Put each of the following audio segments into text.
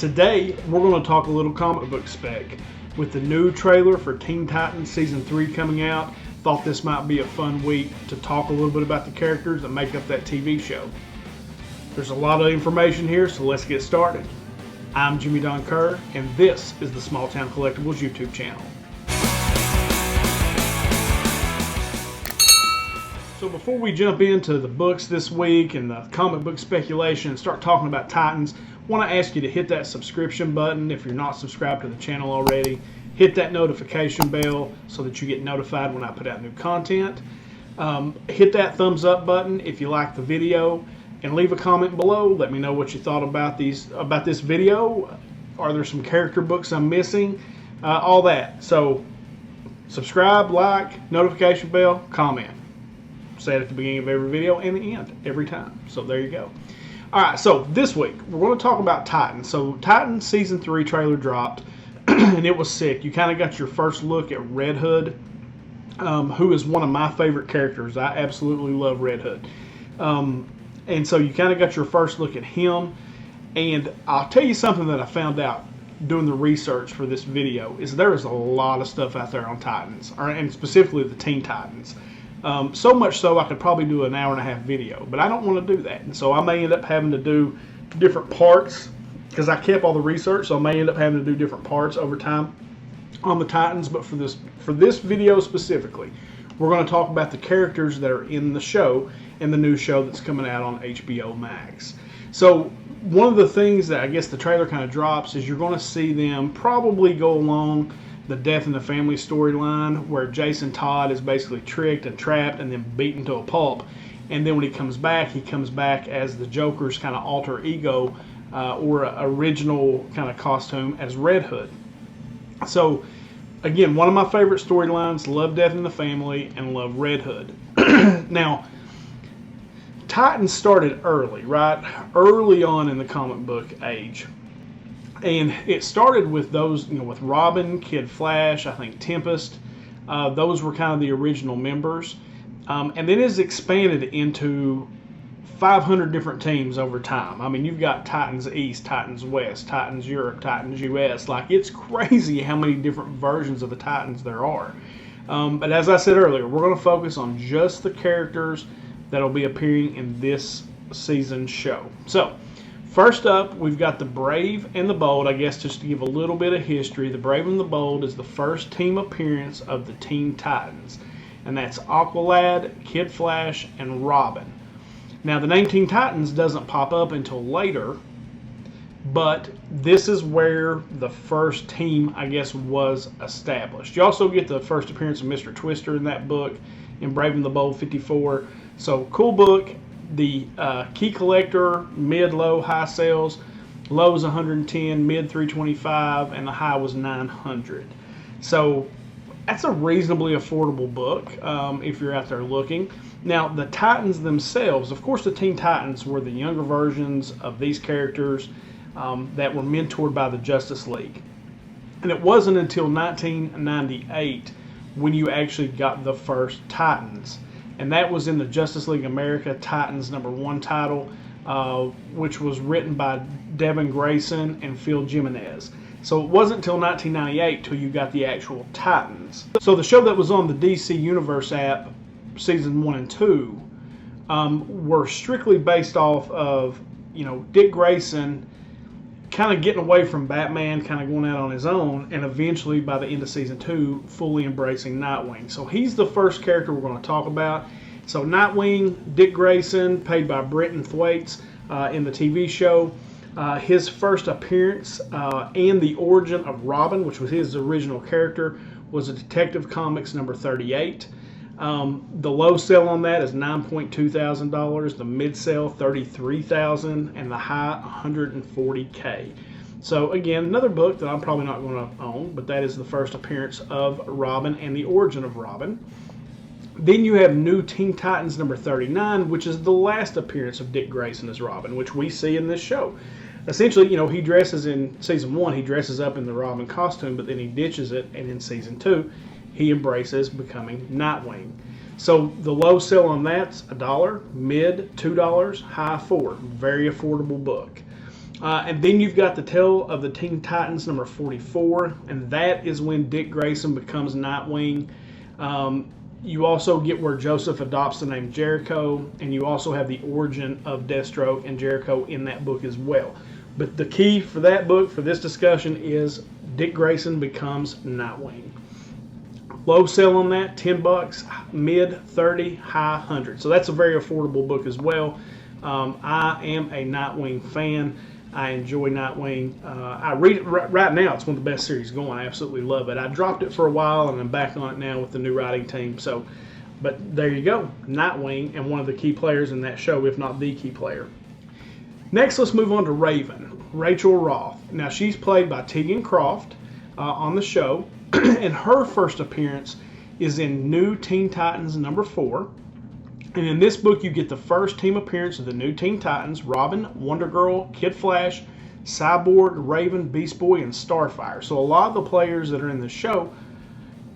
Today, we're going to talk a little comic book spec. With the new trailer for Teen Titans Season 3 coming out, thought this might be a fun week to talk a little bit about the characters that make up that TV show. There's a lot of information here, so let's get started. I'm Don Kerr, and this is the SmallTown Collectibles YouTube channel. So before we jump into the books this week and the comic book speculation and start talking about Titans, I want to ask you to hit that subscription button if you're not subscribed to the channel already. Hit that notification bell so that you get notified when I put out new content. Hit that thumbs up button if you like the video, and leave a comment below. Let me know what you thought about this video. Are there some character books I'm missing? All that. So subscribe, like, notification bell, comment. Say it at the beginning of every video and the end every time. So there you go. Alright, so this week we're going to talk about Titans. So Titans Season 3 trailer dropped and it was sick. You kind of got your first look at Red Hood, who is one of my favorite characters. I absolutely love Red Hood. And so you kind of got your first look at him. And I'll tell you something that I found out doing the research for this video is there is a lot of stuff out there on Titans, and specifically the Teen Titans. So much so I could probably do an hour-and-a-half video, but I don't want to do that. And so I may end up having to do different parts because I kept all the research, so I may end up having to do different parts over time on the Titans. But for this video specifically, we're going to talk about the characters that are in the show and the new show that's coming out on HBO Max. So one of the things that I guess the trailer kind of drops is you're going to see them probably go along the Death in the Family storyline, where Jason Todd is basically tricked and trapped and then beaten to a pulp. And then when he comes back as the Joker's kind of alter ego or original kind of costume as Red Hood. So again, one of my favorite storylines. Love Death in the Family and love Red Hood. Now, Titans started early, right? Early on in the comic book age. And it started with those, with Robin, Kid Flash, I think Tempest. Those were kind of the original members. And then it's expanded into 500 different teams over time. I mean, you've got Titans East, Titans West, Titans Europe, Titans US. Like, it's crazy how many different versions of the Titans there are. But as I said earlier, we're going to focus on just the characters that will be appearing in this season's show. So, first up, we've got the Brave and the Bold. I guess just to give a little bit of history, the Brave and the Bold is the first team appearance of the Teen Titans. And that's Aqualad, Kid Flash, and Robin. Now, the name Teen Titans doesn't pop up until later, but this is where the first team, I guess, was established. You also get the first appearance of Mr. Twister in that book, in Brave and the Bold 54. So, cool book. The key collector, mid, low, high sales. Low was 110, mid 325, and the high was 900. So that's a reasonably affordable book if you're out there looking. Now, the Titans themselves, of course, the Teen Titans were the younger versions of these characters that were mentored by the Justice League. And it wasn't until 1998 when you actually got the first Titans. And that was in the Justice League America Titans #1 title, which was written by Devin Grayson and Phil Jimenez. So it wasn't until 1998 till you got the actual Titans. So the show that was on the DC Universe app, Season 1 and 2, were strictly based off of, Dick Grayson kind of getting away from Batman, kind of going out on his own, and eventually, by the end of Season 2, fully embracing Nightwing. So he's the first character we're going to talk about. So Nightwing, Dick Grayson, played by Brenton Thwaites in the TV show. His first appearance and the origin of Robin, which was his original character, was a Detective Comics #38. The low sell on that is $9.2 thousand, the mid sell $33,000, and the high $140K. So again, another book that I'm probably not going to own, but that is the first appearance of Robin and the origin of Robin. Then you have New Teen Titans #39, which is the last appearance of Dick Grayson as Robin, which we see in this show. Essentially, he dresses in Season 1, he dresses up in the Robin costume, but then he ditches it, and in Season 2, he embraces becoming Nightwing. So the low sell on that's $1, mid $2, high $4. Very affordable book. And then you've got the Tale of the Teen Titans number 44, and that is when Dick Grayson becomes Nightwing. You also get where Joseph adopts the name Jericho, and you also have the origin of Deathstroke and Jericho in that book as well. But the key for that book, for this discussion, is Dick Grayson becomes Nightwing. Low sell on that, $10, mid 30, high 100. So that's a very affordable book as well. I am a Nightwing fan. I enjoy Nightwing. I read it right now. It's one of the best series going. I absolutely love it. I dropped it for a while, and I'm back on it now with the new writing team. So, but there you go, Nightwing, and one of the key players in that show, if not the key player. Next, let's move on to Raven, Rachel Roth. Now, she's played by Tegan Croft on the show, and her first appearance is in New Teen Titans number 4. And in this book, you get the first team appearance of the new Teen Titans: Robin, Wonder Girl, Kid Flash, Cyborg, Raven, Beast Boy, and Starfire. So a lot of the players that are in the show,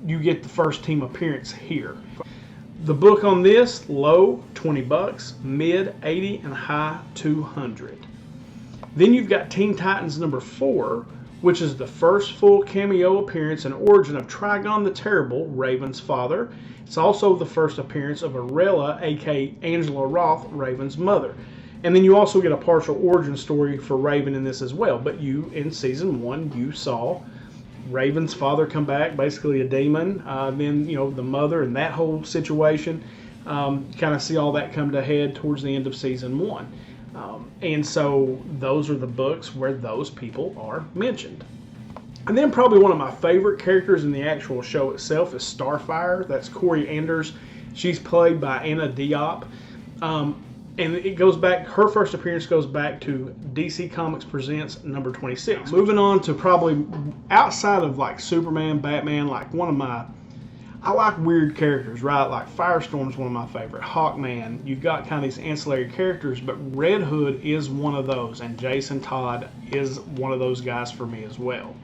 you get the first team appearance here. The book on this, low, $20, mid, 80, and high, 200. Then you've got Teen Titans number 4, which is the first full cameo appearance and origin of Trigon the Terrible, Raven's father. It's also the first appearance of Arella, aka Angela Roth, Raven's mother. And then you also get a partial origin story for Raven in this as well. But you, in season 1, you saw Raven's father come back, basically a demon. Then, you know, the mother and that whole situation. Kind of see all that come to head towards the end of season 1. And so those are the books where those people are mentioned. And then probably one of my favorite characters in the actual show itself is Starfire. That's Corey Anders. She's played by Anna Diop. And it goes back, her first appearance goes back to DC Comics Presents number 26. Moving on to probably outside of like Superman, Batman, like one of my, I like weird characters, right? Like Firestorm's one of my favorite. Hawkman, you've got kind of these ancillary characters, but Red Hood is one of those, and Jason Todd is one of those guys for me as well.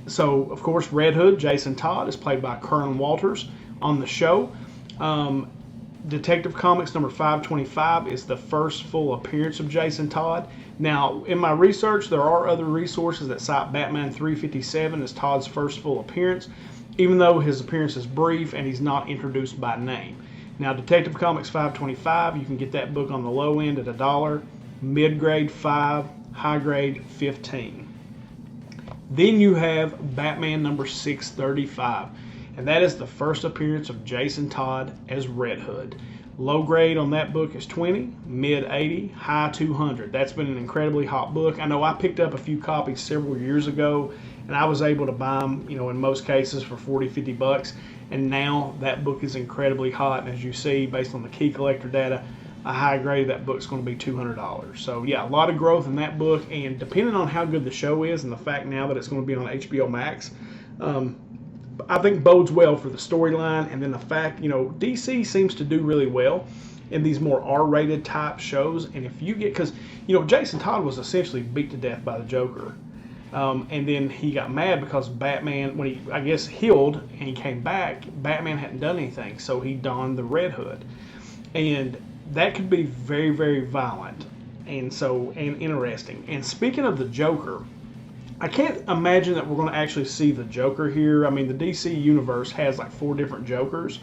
So, of course, Red Hood, Jason Todd, is played by Colonel Walters on the show. Detective Comics number 525 is the first full appearance of Jason Todd. Now, in my research, there are other resources that cite Batman 357 as Todd's first full appearance, even though his appearance is brief and he's not introduced by name. Now, Detective Comics 525, you can get that book on the low end at $1, mid-grade $5, high-grade $15. Then you have Batman number 635, and that is the first appearance of Jason Todd as Red Hood. Low grade on that book is 20, mid 80, high 200. That's been an incredibly hot book. I know I picked up a few copies several years ago, and I was able to buy them, you know, in most cases for 40, 50 bucks. And now that book is incredibly hot, and as you see, based on the key collector data, a high grade of that book's going to be $200. So yeah, a lot of growth in that book, and depending on how good the show is and the fact now that it's going to be on HBO Max, I think bodes well for the storyline. And then the fact, you know, DC seems to do really well in these more R-rated type shows. And if you get, because, you know, Jason Todd was essentially beat to death by the Joker. And then he got mad because Batman, when he, I guess, healed and he came back, Batman hadn't done anything. So he donned the Red Hood. And that could be very, very violent and interesting. And speaking of the Joker, I can't imagine that we're going to actually see the Joker here. I mean, the DC universe has like 4 different Jokers.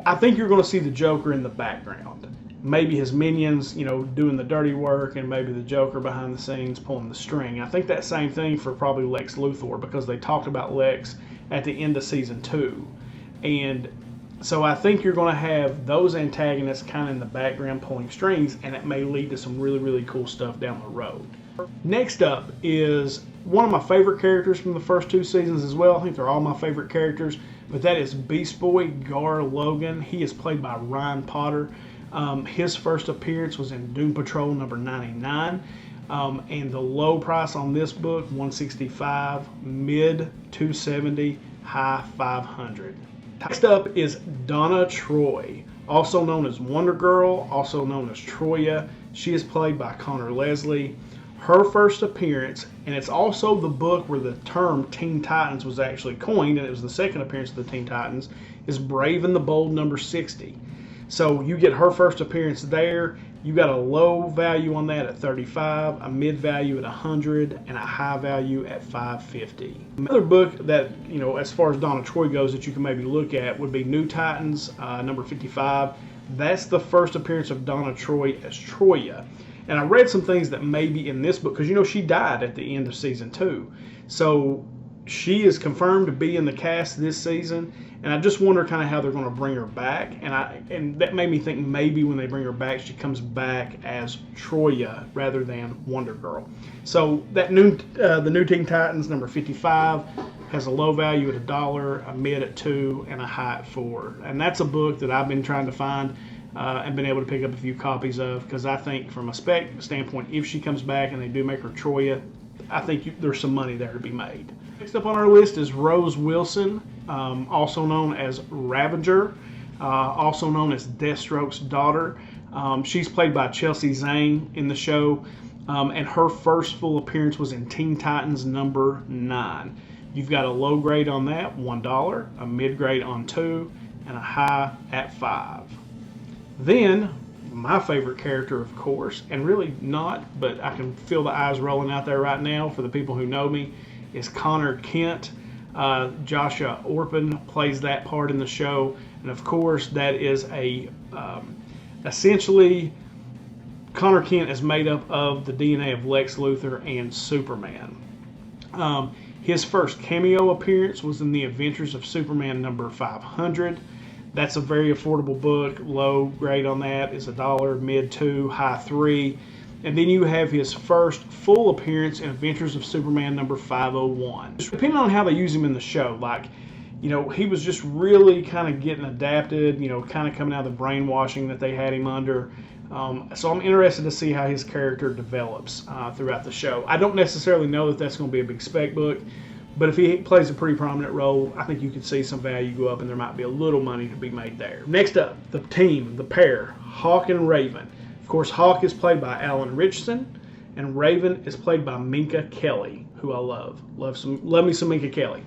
I think you're going to see the Joker in the background. Maybe his minions, you know, doing the dirty work, and maybe the Joker behind the scenes pulling the string. I think that same thing for probably Lex Luthor, because they talked about Lex at the end of season 2. And so I think you're going to have those antagonists kind of in the background pulling strings, and it may lead to some really, really cool stuff down the road. Next up is one of my favorite characters from the first 2 seasons as well. I think they're all my favorite characters, but that is Beast Boy Gar Logan. He is played by Ryan Potter. His first appearance was in Doom Patrol number 99. And the low price on this book, $165, mid $270, high $500. Next up is Donna Troy, also known as Wonder Girl, also known as Troya. She is played by Connor Leslie. Her first appearance, and it's also the book where the term Teen Titans was actually coined, and it was the second appearance of the Teen Titans, is Brave and the Bold number 60. So you get her first appearance there, You got a low value on that at $35, a mid value at $100, and a high value at $550. Another book that, you know, as far as Donna Troy goes, that you can maybe look at would be New Titans, number 55. That's the first appearance of Donna Troy as Troya. And I read some things that may be in this book, because, you know, she died at the end of season 2. So she is confirmed to be in the cast this season, and I just wonder kind of how they're going to bring her back. And that made me think maybe when they bring her back, she comes back as Troya rather than Wonder Girl. So that the new Teen Titans number 55 has a low value at $1, a mid at $2, and a high at $4. And that's a book that I've been trying to find and been able to pick up a few copies of, because I think from a spec standpoint, if she comes back and they do make her Troya, I think there's some money there to be made. Next up on our list is Rose Wilson, also known as Ravager, also known as Deathstroke's daughter. She's played by Chelsea Zane in the show, and her first full appearance was in Teen Titans number 9. You've got a low grade on that, $1, a mid grade on $2, and a high at $5. Then, my favorite character, of course, and really not, but I can feel the eyes rolling out there right now for the people who know me, is Connor Kent. Joshua Orpin plays that part in the show, and of course that is essentially Connor Kent is made up of the DNA of Lex Luthor and Superman. His first cameo appearance was in The Adventures of Superman number 500. That's a very affordable book. Low grade on that is $1, mid $2, high $3. And then you have his first full appearance in Adventures of Superman number 501. Depending on how they use him in the show, like, you know, he was just really kind of getting adapted, you know, kind of coming out of the brainwashing that they had him under. So I'm interested to see how his character develops throughout the show. I don't necessarily know that that's going to be a big spec book, but if he plays a pretty prominent role, I think you could see some value go up, and there might be a little money to be made there. Next up, the team, the pair, Hawk and Raven. Of course, Hawk is played by Alan Richardson, and Raven is played by Minka Kelly, who I love. Love me some Minka Kelly.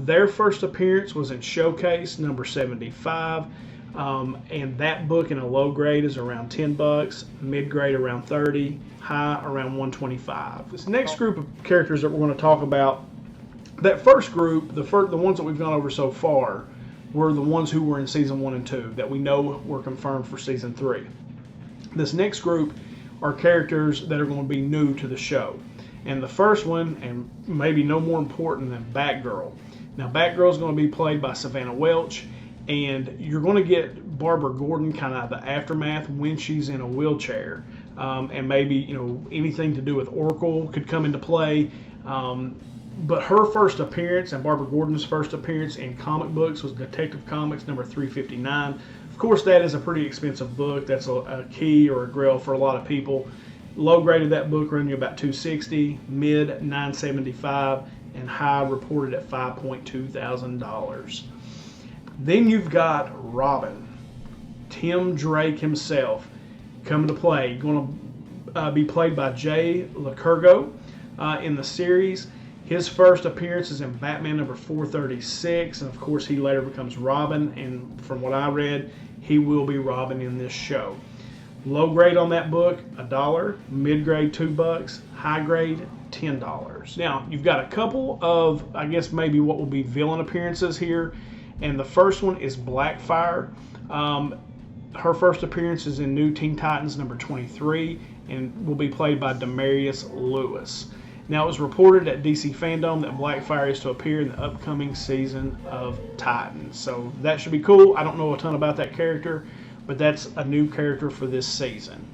Their first appearance was in Showcase number 75, and that book in a low grade is around $10, mid grade around $30, high around $125. This next group of characters that we're going to talk about, that first group, the ones that we've gone over so far, were the ones who were in season 1 and 2 that we know were confirmed for season 3. This next group are characters that are going to be new to the show. And the first one, and maybe no more important than Batgirl. Now, Batgirl is going to be played by Savannah Welch, and you're going to get Barbara Gordon kind of the aftermath when she's in a wheelchair. And maybe, you know, anything to do with Oracle could come into play. But her first appearance and Barbara Gordon's first appearance in comic books was Detective Comics number 359. Of course, that is a pretty expensive book. That's a key or a grail for a lot of people. Low grade of that book running you about $260, mid $975, and high reported at $5.2 thousand. Then you've got Robin, Tim Drake himself, coming to play. Going to be played by Jay Lacurgo in the series. His first appearance is in Batman number 436, and of course he later becomes Robin, and from what I read, he will be Robin in this show. Low grade on that book, $1, mid grade $2, high grade $10. Now, you've got a couple of, I guess maybe what will be villain appearances here, and the first one is Blackfire. Her first appearance is in New Teen Titans number 23, and will be played by Demarius Lewis. Now, it was reported at DC Fandom that Blackfire is to appear in the upcoming season of Titans. So that should be cool. I don't know a ton about that character, but that's a new character for this season.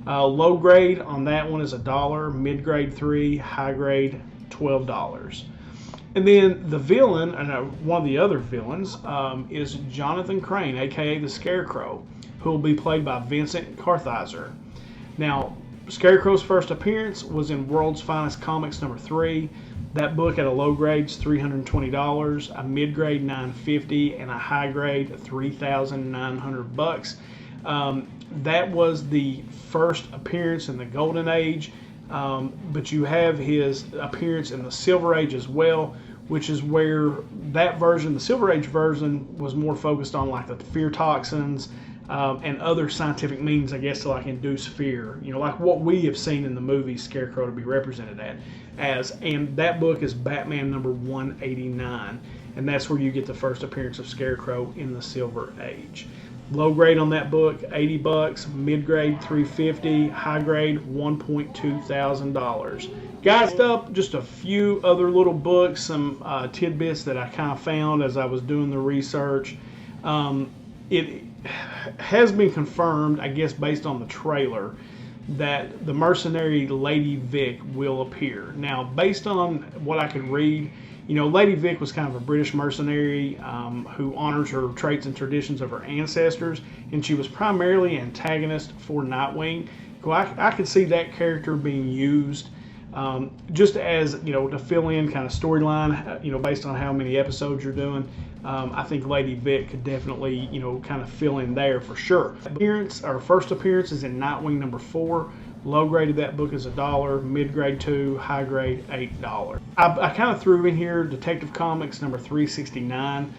Low grade on that one is $1, mid grade $3, high grade $12. And then the villain, and one of the other villains, is Jonathan Crane, aka the Scarecrow, who will be played by Vincent Kartheiser. Now, Scarecrow's first appearance was in World's Finest Comics number 3. That book at a low grade is $320, a mid grade $950, and a high grade $3,900. That was the first appearance in the Golden Age, but you have his appearance in the Silver Age as well, which is where that version, the Silver Age version, was more focused on like the fear toxins, and other scientific means, I guess, to like induce fear. You know, like what we have seen in the movie Scarecrow to be represented as. And that book is Batman number 189, and that's where you get the first appearance of Scarecrow in the Silver Age. Low grade on that book, $80. Mid grade, $350. High grade, $1.2 thousand. Guys, up just a few other little books, some tidbits that I kind of found as I was doing the research. It has been confirmed, I guess, based on the trailer, that the mercenary Lady Vic will appear. Now, based on what I could read, you know, Lady Vic was kind of a British mercenary who honors her traits and traditions of her ancestors, and she was primarily antagonist for Nightwing. So I could see that character being used just as, you know, to fill in kind of storyline, you know, based on how many episodes you're doing. I think Lady Vic could definitely, you know, kind of fill in there for sure. First appearance is in Nightwing number 4. Low grade of that book is $1, mid grade $2, high grade $8. I kind of threw in here Detective Comics number 369.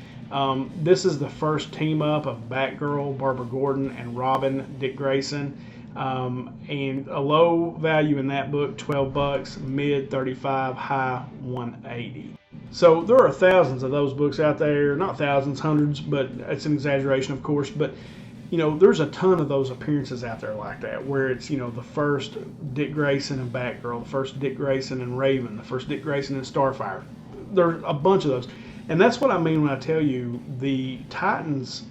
This is the first team up of Batgirl, Barbara Gordon, and Robin, Dick Grayson. And a low value in that book, $12, mid $35, high $180. So there are thousands of those books out there, not thousands, hundreds, but it's an exaggeration, of course. But you know, there's a ton of those appearances out there like that, where it's, you know, the first Dick Grayson and Batgirl, the first Dick Grayson and Raven, the first Dick Grayson and Starfire. There's a bunch of those, and that's what I mean when I tell you the Titans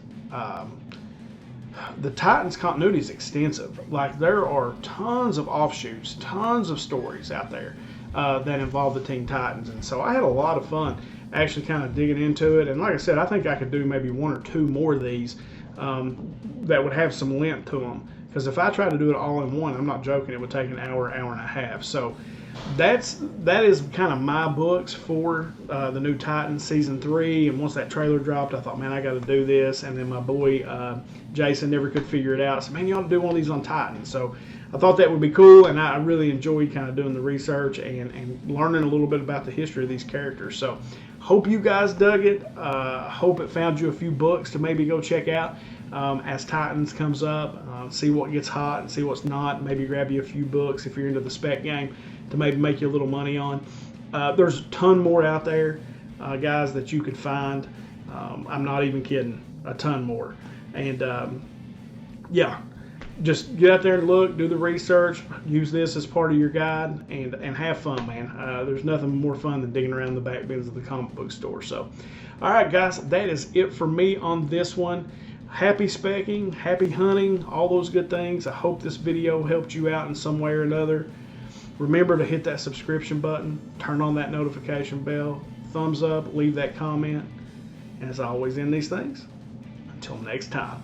continuity is extensive. Like, there are tons of offshoots, tons of stories out there that involve the Teen Titans. And so I had a lot of fun actually kind of digging into it. And like I said, I think I could do maybe one or two more of these that would have some length to them. Because if I tried to do it all in one, I'm not joking, it would take an hour, hour and a half. So that is kind of my books for the new Titans season 3. And once that trailer dropped, I thought, man, I got to do this. And then my boy Jason never could figure it out. So, man, you ought to do one of these on Titans. So I thought that would be cool, and I really enjoyed kind of doing the research and learning a little bit about the history of these characters. So hope you guys dug it. Hope it found you a few books to maybe go check out as Titans comes up. See what gets hot and see what's not. Maybe grab you a few books if you're into the spec game to maybe make you a little money on. There's a ton more out there, guys, that you could find. I'm not even kidding. A ton more. And yeah, just get out there and look, do the research, use this as part of your guide, and have fun, man. There's nothing more fun than digging around the back bins of the comic book store. So, all right, guys, that is it for me on this one. Happy specking, happy hunting, all those good things. I hope this video helped you out in some way or another. Remember to hit that subscription button, turn on that notification bell, thumbs up, leave that comment. And as I always end these things, until next time.